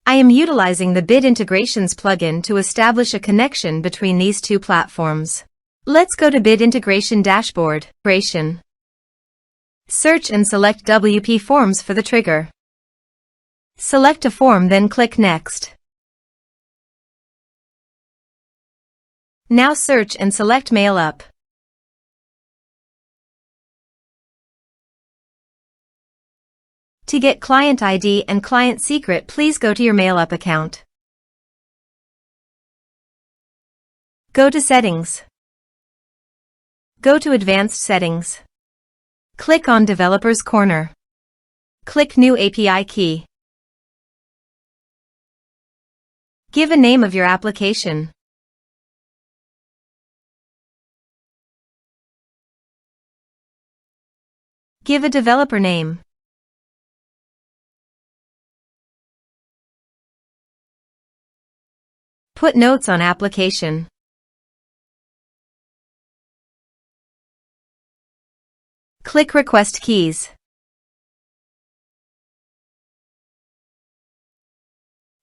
I am utilizing the Bit Integrations plugin to establish a connection between these two platforms. Let's go to Bit Integration Dashboard. Search and select WPForms for the trigger. Select a form, then click Next. Now search and select MailUp. To get client ID and client secret, please go to your MailUp account. Go to Settings. Go to Advanced Settings. Click on Developers Corner. Click New API Key. Give a name of your application. Give a developer name. Put notes on application. Click Request Keys.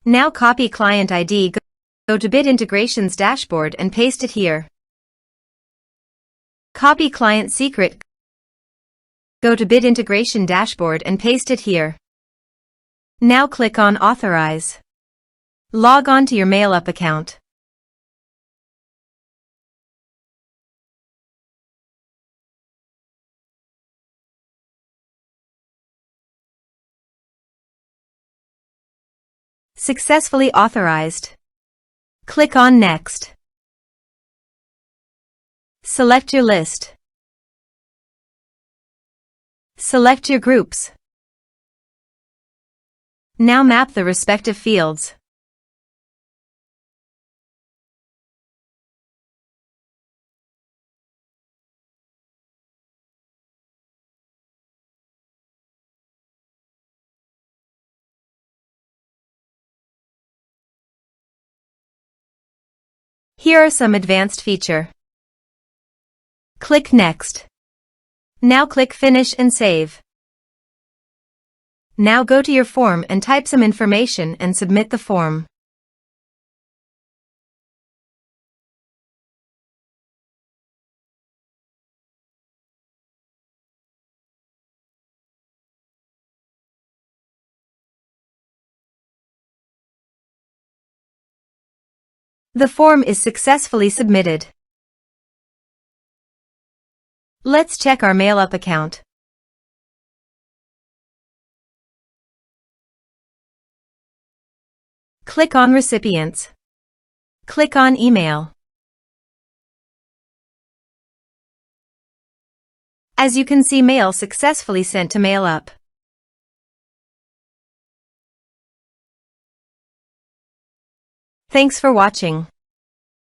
Now copy client ID, go to Bit Integrations Dashboard and paste it here. Copy client secret, go to Bit Integration Dashboard and paste it here. Now click on Authorize. Log on to your MailUp account. Successfully authorized. Click on Next. Select your list. Select your groups. Now map the respective fields. Here are some advanced features. Click Next. Now click Finish and Save. Now go to your form and type some information and submit the form. The form is successfully submitted. Let's check our MailUp account. Click on Recipients. Click on Email. As you can see, mail successfully sent to MailUp. Thanks for watching.